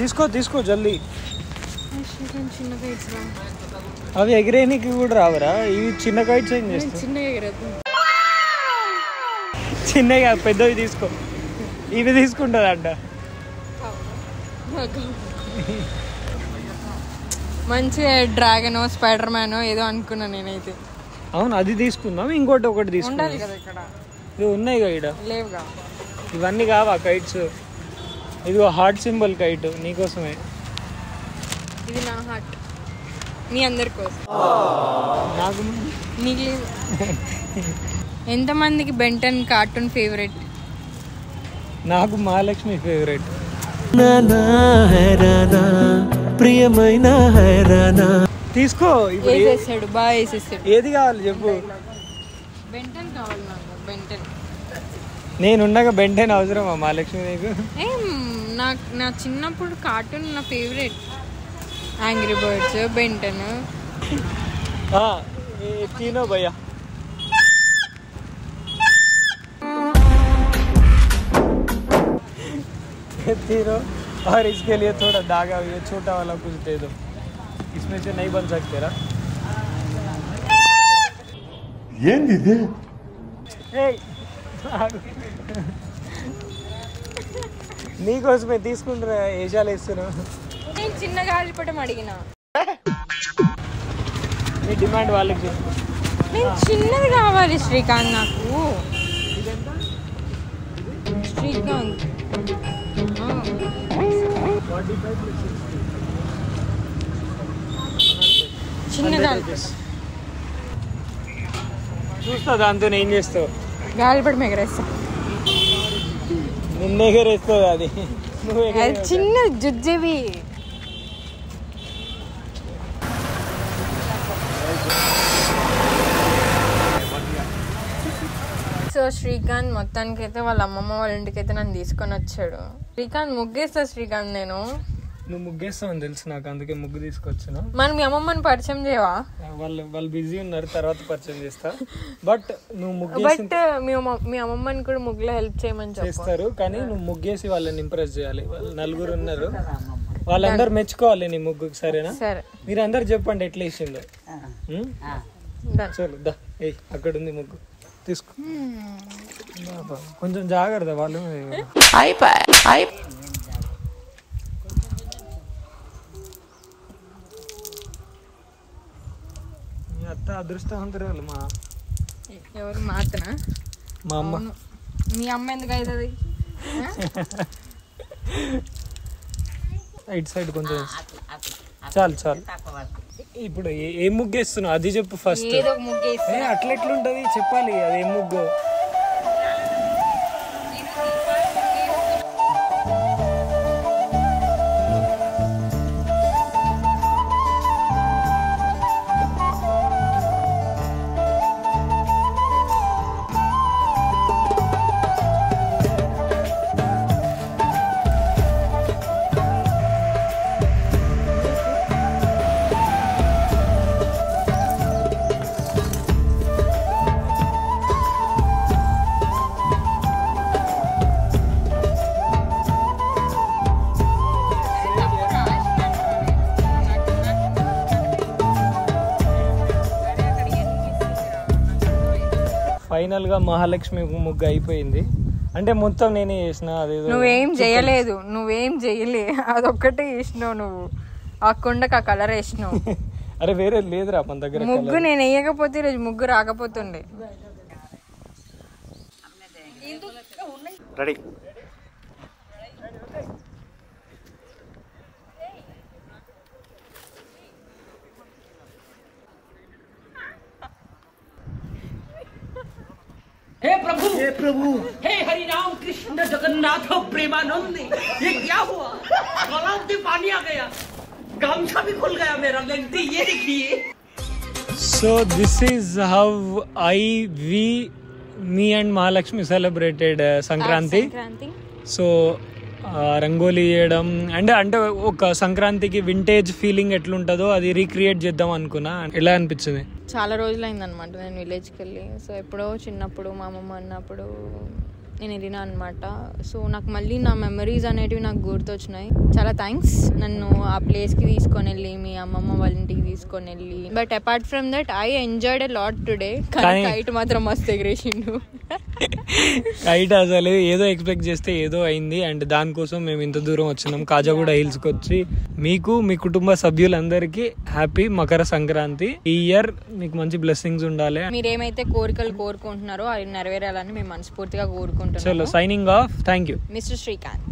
తీసుకో తీసుకో జల్దీ. అవి ఎగిరేనికి కూడా రావరా? ఇవి చిన్న కైట్స్ ఏం చేస్తాయి? చిన్నగా పెద్దవి తీసుకో. ఇవి తీసుకుంటుందంట. మంచి డ్రాగన్ స్పైడర్ మ్యాన్ ఏదో అనుకున్నా నేనైతే. అవును, అది తీసుకుందాం. ఇంకోటి ఒకటి తీసుకుందాం. ఇవి ఉన్నాయి కదా లేవుగా. ఇవన్నీ కావా కైట్స్? ఇదిగో హార్ట్ సింబల్ కైట్ నీకోసమే. ఇది నా హార్ట్, మీ అందరి కోసం. నాకు నీకు లేదు. ఎంతమందికి బెంటన్ కార్టూన్ ఫేవరెట్? నాకు మహాలక్ష్మి ఫేవరెట్. తీసుకో. వేసేసాడు, బాగా వేసేసాడు. ఏది కావాలి చెప్పు. బెంటన్ కావాలి నాకు. బెంటన్ నేనుండగా బెంటన్ అవసరమా మహాలక్ష్మి నీకు? నాకు నా చిన్నప్పుడు కార్టూన్ నా ఫేవరెట్. Angry birds, Ben Ten. तीनों भैया तीनों। और इसके लिए थोड़ा धागा ये छोटा वाला कुछ दे दो, इसमें से नहीं बन सकते ना। నీకోసమే తీసుకుంటారా ఏషాలు వేస్తున్నావు. నేను చిన్న గాలిపటం అడిగినా. నీ డిమాండ్ వాళ్ళకి చెప్పు. నేను చిన్నది కావాలి శ్రీకాంత్ నాకు. శ్రీకాంత్ చిన్నదా చూస్తా, దాంతో ఏం చేస్తావు? గాలిపటం ఎగరేస్తా. నిన్న ఎగరేస్తావు అది చిన్న జుజ్జవి. సో శ్రీకాంత్ మొత్తానికి అయితే వాళ్ళ అమ్మమ్మ వాళ్ళ ఇంటికి అయితే నన్ను తీసుకొని వచ్చాడు. శ్రీకాంత్ ముగ్గేస్తా. శ్రీకాంత్ నేను నువ్వు ముగ్గేస్తావని తెలుసు నాకు, అందుకే ముగ్గు తీసుకొచ్చాను. మనం మీ అమ్మమ్మని పరిచయం చేయవా? వాళ్ళు బిజీ ఉన్నారు, తర్వాత పరిచయం చేస్తా. బట్ నువ్వు ముగ్గు మీ అమ్మమ్మని కూడా ముగ్గులో హెల్ప్ చేయమని చేస్తారు, కానీ నువ్వు ముగ్గేసి వాళ్ళని ఇంప్రెస్ చేయాలి. వాళ్ళు నలుగురు ఉన్నారు, వాళ్ళందరూ మెచ్చుకోవాలి నీ ముగ్గుకి. సరేనా? సరే. మీరు అందరు చెప్పండి ఎట్లా వేసిందో. చలో దా, అక్కడ ఉంది ముగ్గు, తీసుకో. కొంచెం జాగ్రత్త. వాళ్ళు అత్త అదృష్టవంతురాలు. మా ఎవరు? మా అత్తనా? మా అమ్మ. మీ అమ్మ ఎందుకు అవుతుంది? ఇటు సైడ్ కొంచెం చాలు చాలు. ఇప్పుడు ఏ ముగ్గు వేస్తున్నావు అది చెప్పు ఫస్ట్. అట్లా ఎట్లుంటది చెప్పాలి, అది ఏ ముగ్గు. ఫైనల్ గా మహాలక్ష్మి ముగ్గు అయిపోయింది. అంటే మొత్తం నేనే చేసిన. నువ్వేం చేయలేదు, నువ్వేం చేయలే, అదొక్కటే వేసినావు నువ్వు. ఆ కొండకు ఆ కలర్ వేసినావు. అరే వేరే లేదురా మన దగ్గర ముగ్గు. నేను వేయకపోతే ఈరోజు ముగ్గు రాకపోతుండే. రెడీ? हे प्रभु, हे प्रभु, हे हरि राम कृष्ण जगन्नाथ प्रेमानंद, ये क्या हुआ? गलाव में पानी आ गया, गामछा भी खुल गया मेरा। लेंटी ये देखिए. So this is how me and Mahalakshmi celebrated Sankranti. So rangoli వేయడం అంటే ఒక సంక్రాంతికి వింటేజ్ ఫీలింగ్ ఎట్లుంటుందో అది రీక్రియేట్ చేద్దాం అనుకున్నా. ఎలా అనిపించింది? చాలా రోజులైంది అనమాట నేను విలేజ్కి వెళ్ళి. సో ఎప్పుడో చిన్నప్పుడు మా అమ్మమ్మ అన్నప్పుడు నేను వెళ్ళినా అనమాట. సో నాకు మళ్ళీ నా మెమరీస్ అనేటివి నాకు గుర్తొచ్చినాయి. చాలా థ్యాంక్స్ నన్ను ఆ ప్లేస్కి తీసుకొని వెళ్ళి, మీ అమ్మమ్మ వాళ్ళ ఇంటికి తీసుకొని వెళ్ళి. But apart from that I enjoyed a lot today. కానీ కైట్ మాత్రం మస్తు ఎగిరేసిండు. కైట్ అసలు ఏదో ఎక్స్పెక్ట్ చేస్తే ఏదో అయింది. అండ్ దానికోసం మేము ఇంత దూరం వచ్చినాం, కాజాగూడ హిల్స్కి వచ్చి. మీకు మీ కుటుంబ సభ్యులందరికీ హ్యాపీ మకర సంక్రాంతి. ఈ ఇయర్ మీకు మంచి బ్లెస్సింగ్స్ ఉండాలి. మీరేమైతే కోరికలు కోరుకుంటున్నారో అవి నెరవేరాలని మేము మనస్ఫూర్తిగా కోరుకుంటున్నాం. చలో signing off. Thank you mister Srikanth.